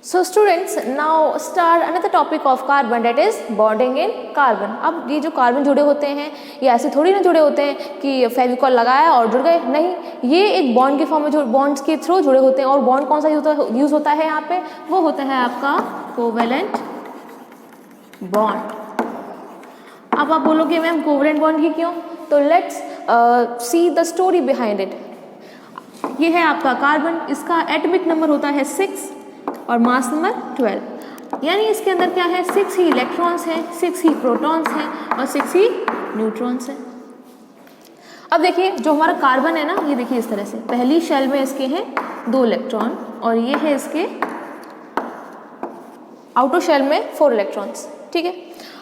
So students, now start another topic of carbon, that is bonding in carbon. अब ये जो carbon जुड़े होते हैं ये ऐसे थोड़ी ना जुड़े होते हैं कि फेविकॉल लगाया और जुड़ गए, नहीं, ये एक बॉन्ड के फॉर्म में जो बॉन्ड्स के थ्रू जुड़े होते हैं। और बॉन्ड कौन सा यूज होता है यहाँ पे, वो होता है आपका कोवेलेंट बॉन्ड। अब आप बोलोगे मैम कोवेलेंट बॉन्ड ही क्यों, तो let's see the story behind it. ये है आपका कार्बन, इसका एटॉमिक नंबर होता है 6 और मास नंबर 12, यानी इसके अंदर क्या है, 6 ही इलेक्ट्रॉन्स हैं, 6 ही प्रोटॉन्स हैं और 6 ही न्यूट्रॉन्स हैं। अब देखिए जो हमारा कार्बन है ना, ये देखिए इस तरह से, पहली शेल में इसके हैं 2 इलेक्ट्रॉन और ये है इसके आउटर शेल में 4 इलेक्ट्रॉन्स, ठीक है।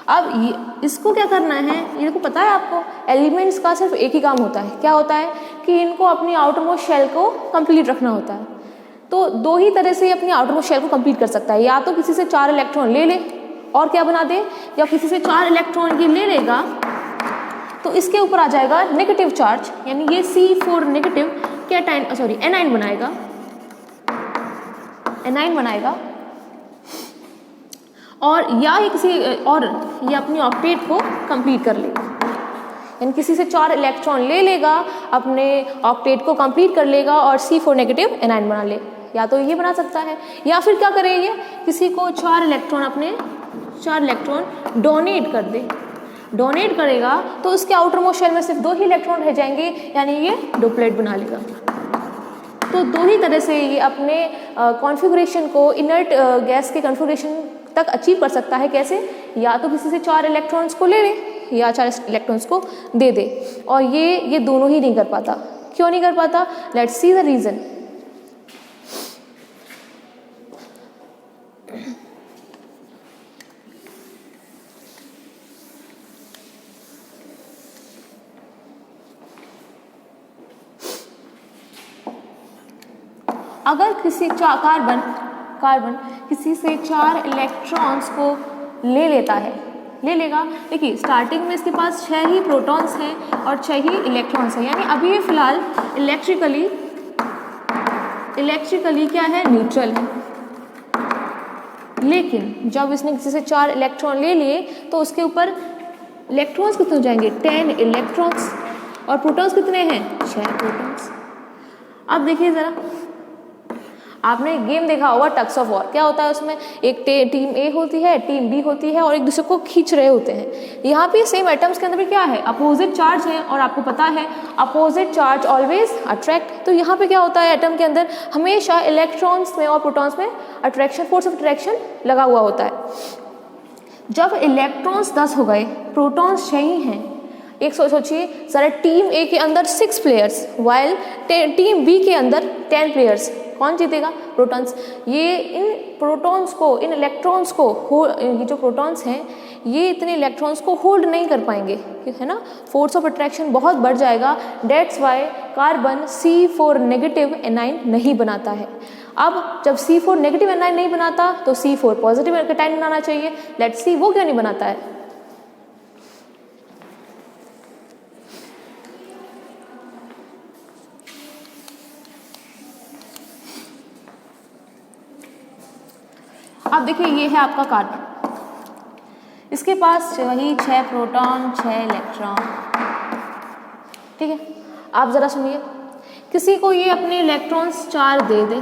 अब इसको क्या करना है, ये को पता है आपको, एलिमेंट्स का सिर्फ एक ही काम होता है, क्या होता है कि इनको अपनी आउटर मोस्ट शेल को कंप्लीट रखना होता है। तो 2 ही तरह से अपनी आउटर मोस्ट शेल को कंप्लीट कर सकता है, या तो किसी से 4 इलेक्ट्रॉन ले ले और क्या बना दे, या किसी से 4 इलेक्ट्रॉन ये ले लेगा तो इसके ऊपर आ जाएगा नेगेटिव चार्ज, यानी ये C4 नेगेटिव कैटायन एनाइन बनाएगा, और या ये किसी और ये अपनी ऑक्टेट को कंप्लीट कर लेगा, यानी किसी से 4 इलेक्ट्रॉन ले लेगा, अपने ऑक्टेट को कंप्लीट कर लेगा और C4 नेगेटिव एनाइन बना ले, या तो ये बना सकता है, या फिर क्या करे, ये किसी को 4 इलेक्ट्रॉन डोनेट कर दे। डोनेट करेगा तो उसके आउटर मोस्ट शेल में सिर्फ 2 ही इलेक्ट्रॉन रह जाएंगे, यानी ये डुप्लेट बना लेगा। तो 2 ही तरह से ये अपने कॉन्फ़िगरेशन को इनर्ट गैस के कॉन्फ़िगरेशन तक अचीव कर सकता है। कैसे, या तो किसी से 4 इलेक्ट्रॉन्स को ले ले या 4 इलेक्ट्रॉन्स को दे दे, और ये दोनों ही नहीं कर पाता। क्यों नहीं कर पाता, लेट्स सी द रीजन। अगर किसी कार्बन किसी से 4 इलेक्ट्रॉन्स को ले लेगा, देखिए स्टार्टिंग में इसके पास 6 ही प्रोटॉन्स हैं और 6 ही इलेक्ट्रॉन्स हैं, यानी अभी ये फिलहाल इलेक्ट्रिकली क्या है, न्यूट्रल है। लेकिन जब इसने किसी से 4 इलेक्ट्रॉन ले लिए तो उसके ऊपर इलेक्ट्रॉन्स कितने हो जाएंगे, 10 इलेक्ट्रॉन्स, और प्रोटॉन्स कितने हैं, 6 प्रोटॉन्स। अब देखिए ज़रा, आपने गेम देखा होगा टग्स ऑफ वॉर, क्या होता है उसमें, एक टीम ए होती है, टीम बी होती है, और एक दूसरे को खींच रहे होते हैं। यहाँ पे सेम एटम्स के अंदर भी क्या है, अपोजिट चार्ज है, और आपको पता है अपोजिट चार्ज ऑलवेज अट्रैक्ट। तो यहाँ पे क्या होता है, एटम के अंदर हमेशा इलेक्ट्रॉन्स में और प्रोटॉन्स में अट्रैक्शन, फोर्स ऑफ अट्रैक्शन लगा हुआ होता है। जब इलेक्ट्रॉन्स 10 हो गए, प्रोटॉन्स 6 ही हैं, एक सोचिए सारे, टीम ए के अंदर 6 प्लेयर्स वाइल टीम बी के अंदर 10 प्लेयर्स, कौन जीतेगा, प्रोटॉन्स। ये इन प्रोटॉन्स को, इन इलेक्ट्रॉन्स को, ये जो प्रोटॉन्स हैं ये इतने इलेक्ट्रॉन्स को होल्ड नहीं कर पाएंगे, है ना, फोर्स ऑफ अट्रैक्शन बहुत बढ़ जाएगा। That's why carbon C4 negative A9 नहीं बनाता है। अब जब C4 नेगेटिव एनाइन नहीं बनाता तो C4 पॉजिटिव कैटायन बनाना चाहिए। लेट्स सी वो क्यों नहीं बनाता है। अब देखिए ये है आपका कार्बन, इसके पास वही 6 प्रोटॉन 6 इलेक्ट्रॉन, ठीक है। आप ज़रा सुनिए, किसी को ये अपने इलेक्ट्रॉन्स 4 दे दे,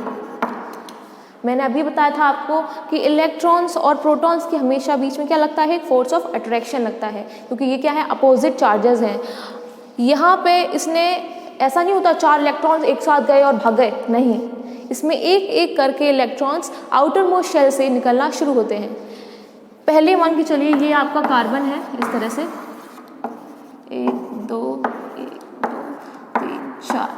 मैंने अभी बताया था आपको कि इलेक्ट्रॉन्स और प्रोटॉन्स के हमेशा बीच में क्या लगता है, फोर्स ऑफ अट्रैक्शन लगता है, क्योंकि ये क्या है, अपोजिट चार्जेस हैं। यहाँ पे इसने ऐसा नहीं होता 4 इलेक्ट्रॉन्स एक साथ गए और भाग गए, नहीं, इसमें एक एक करके इलेक्ट्रॉन्स आउटर मोस्ट शेल से निकलना शुरू होते हैं। पहले मान के चलिए ये आपका कार्बन है, इस तरह से 1 2 3 4,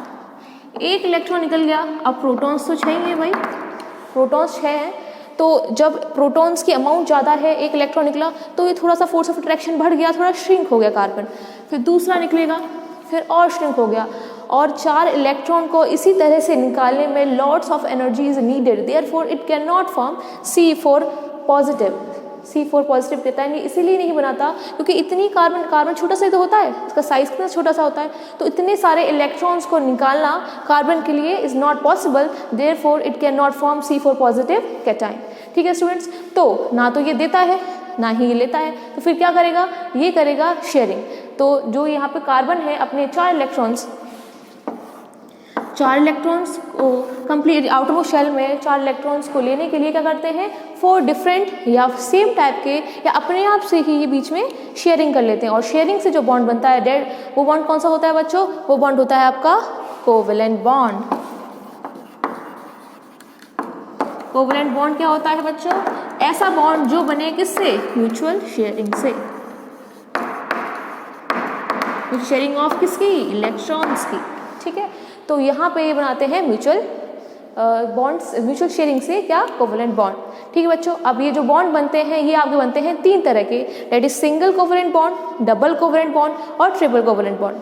एक इलेक्ट्रॉन निकल गया। अब प्रोटॉन्स तो 6 ही है भाई, प्रोटॉन्स 6 हैं, तो जब प्रोटॉन्स की अमाउंट ज़्यादा है, एक इलेक्ट्रॉन निकला तो ये थोड़ा सा फोर्स ऑफ अट्रैक्शन बढ़ गया, थोड़ा श्रिंक हो गया कार्बन, फिर दूसरा निकलेगा, फिर और श्रिंक हो गया, और 4 इलेक्ट्रॉन को इसी तरह से निकालने में lots of energy is needed, therefore it can not form C4 positive. C4 positive cation ये इसीलिए नहीं बनाता क्योंकि इतनी कार्बन छोटा सा ही तो होता है, इसका साइज कितना छोटा सा होता है, तो इतने सारे इलेक्ट्रॉन्स को निकालना कार्बन के लिए is not possible, therefore it can not form C4 positive cation. ठीक है स्टूडेंट्स, तो ना तो ये देता है ना ही ये लेता है, तो फिर क्या करेगा, ये करेगा शेयरिंग। तो जो यहाँ पे कार्बन है अपने 4 इलेक्ट्रॉन्स को कंप्लीट आउटरमोस्ट शेल में 4 इलेक्ट्रॉन्स को लेने के लिए क्या करते हैं, 4 डिफरेंट या सेम टाइप के या अपने आप से ही ये बीच में शेयरिंग कर लेते हैं। और शेयरिंग से जो बॉन्ड बनता है डेड, वो बॉन्ड कौन सा होता है बच्चों, वो बॉन्ड होता है आपका कोवेलेंट बॉन्ड। कोवेलेंट बॉन्ड क्या होता है बच्चों, ऐसा बॉन्ड जो बने किससे, म्यूचुअल शेयरिंग से, शेयरिंग ऑफ किसकी, इलेक्ट्रॉन्स की। ठीक है, तो यहाँ पे ये बनाते हैं म्यूचुअल बॉन्ड्स, म्यूचुअल शेयरिंग से क्या, कोवेलेंट बॉन्ड। ठीक है बच्चों, अब ये जो बॉन्ड बनते हैं ये आपके बनते हैं 3 तरह के, that is single covalent bond, double covalent bond और ट्रिपल कोवेलेंट बॉन्ड।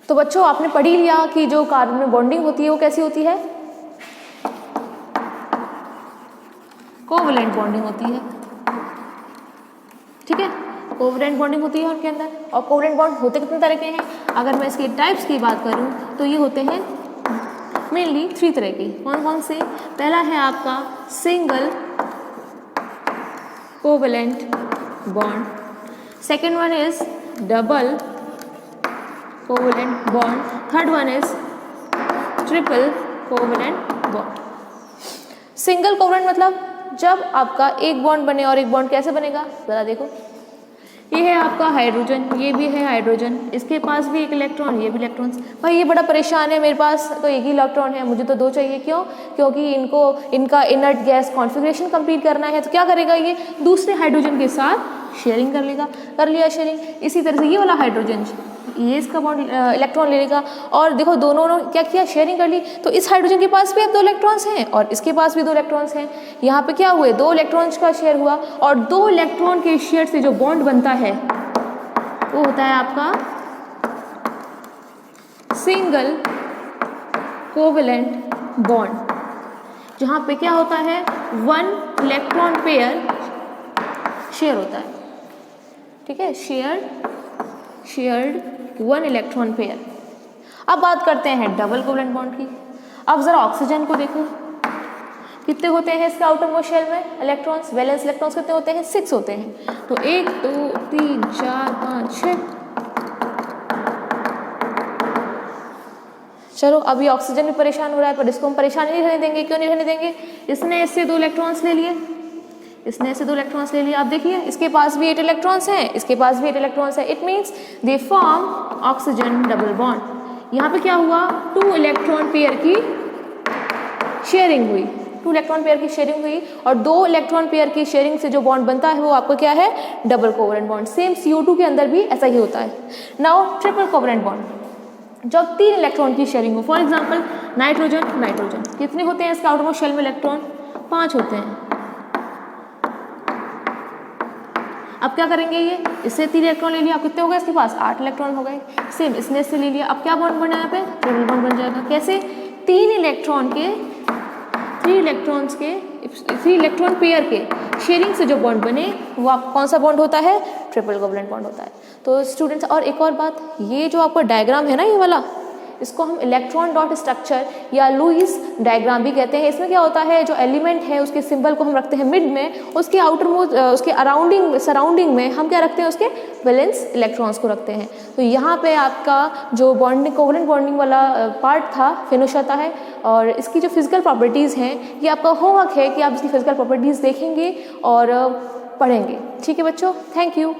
तो बच्चों आपने पढ़ ही लिया कि जो कार्बन में बॉन्डिंग होती है वो कैसी होती है, कोवेलेंट बॉन्डिंग होती है। ठीक है, कोवेलेंट बॉन्डिंग होती है उनके अंदर। और कोवेलेंट बॉन्ड होते कितने तरह के हैं, अगर मैं इसके टाइप्स की बात करूं तो ये होते हैं मेनली 3 तरह के। कौन कौन से, पहला है आपका single covalent bond, second one is double covalent bond, third one is triple covalent bond. Single covalent मतलब जब आपका एक बॉन्ड बने, और एक बॉन्ड कैसे बनेगा जरा देखो, ये है आपका हाइड्रोजन, ये भी है हाइड्रोजन, इसके पास भी एक इलेक्ट्रॉन, ये भी इलेक्ट्रॉन। भाई ये बड़ा परेशान है, मेरे पास तो एक ही इलेक्ट्रॉन है, मुझे तो 2 चाहिए। क्यों, क्योंकि इनका इनर्ट गैस कॉन्फ़िगरेशन कंप्लीट करना है। तो क्या करेगा, ये दूसरे हाइड्रोजन के साथ शेयरिंग कर लेगा, कर लिया शेयरिंग। इसी तरह से ये वाला हाइड्रोजन ये इसका बॉन्ड इलेक्ट्रॉन ले लेगा, और देखो दोनों ने क्या किया, शेयरिंग कर ली। तो इस हाइड्रोजन के पास भी अब 2 इलेक्ट्रॉन्स हैं और इसके पास भी 2 इलेक्ट्रॉन्स हैं। यहाँ पे क्या हुए, 2 इलेक्ट्रॉन्स का शेयर हुआ, और 2 इलेक्ट्रॉन के शेयर से जो बॉन्ड बनता है वो होता है आपका सिंगल कोवेलेंट बॉन्ड, जहाँ पे क्या होता है 1 इलेक्ट्रॉन पेयर शेयर होता है। ठीक है, शेयर्ड 1 इलेक्ट्रॉन पेयर। अब बात करते हैं डबल कोवेलेंट बॉन्ड की। अब जरा ऑक्सीजन को देखो, कितने होते हैं इसके आउटर मोस्ट शेल में इलेक्ट्रॉन्स, वैलेंस इलेक्ट्रॉन्स कितने होते हैं, 6 होते हैं। तो 1 2 3 4 5 6। चलो अभी ऑक्सीजन भी परेशान हो रहा है, पर इसको हम परेशान नहीं रहने देंगे। क्यों नहीं रहने देंगे, इसने इससे 2 इलेक्ट्रॉन्स ले लिए, इसने से 2 इलेक्ट्रॉन्स ले लिया। अब देखिए इसके पास भी 8 इलेक्ट्रॉन्स हैं, इसके पास भी 8 इलेक्ट्रॉन्स हैं। It means they form oxygen double bond. यहाँ पे क्या हुआ, 2 इलेक्ट्रॉन पेयर की शेयरिंग हुई, 2 इलेक्ट्रॉन पेयर की शेयरिंग हुई, और 2 इलेक्ट्रॉन पेयर की शेयरिंग से जो बॉन्ड बनता है वो आपको क्या है, double covalent bond. Same CO2 के अंदर भी ऐसा ही होता है। नाउ ट्रिपल कोवेलेंट बॉन्ड, जब 3 इलेक्ट्रॉन की शेयरिंग हो, फॉर एग्जाम्पल नाइट्रोजन कितने होते हैं इसके आउटरमोस्ट शेल में इलेक्ट्रॉन, 5 होते हैं। अब क्या करेंगे, ये इससे 3 इलेक्ट्रॉन ले लिया, अब कितने हो गए इसके पास, 8 इलेक्ट्रॉन हो गए। सेम इसने इससे ले लिया, अब क्या बॉन्ड बना यहाँ पे, ट्रिपल बॉन्ड बन जाएगा। कैसे, 3 इलेक्ट्रॉन पेयर के शेयरिंग से जो बॉन्ड बने वो आप कौन सा बॉन्ड होता है, ट्रिपल कोवेलेंट बॉन्ड होता है। तो स्टूडेंट्स, और एक और बात, ये जो आपका डायग्राम है ना ये वाला, इसको हम इलेक्ट्रॉन डॉट स्ट्रक्चर या लुईस डायग्राम भी कहते हैं। इसमें क्या होता है, जो एलिमेंट है उसके सिंबल को हम रखते हैं मिड में, उसके आउटर मोस्ट उसके सराउंडिंग में हम क्या रखते हैं, उसके वैलेंस इलेक्ट्रॉन्स को रखते हैं। तो यहाँ पे आपका जो बॉन्डिंग कोवेलेंट बॉन्डिंग वाला पार्ट था फिनिश होता है, और इसकी जो फिजिकल प्रॉपर्टीज़ हैं ये आपका होमवर्क है कि आप इसकी फिजिकल प्रॉपर्टीज़ देखेंगे और पढ़ेंगे। ठीक है बच्चों, थैंक यू।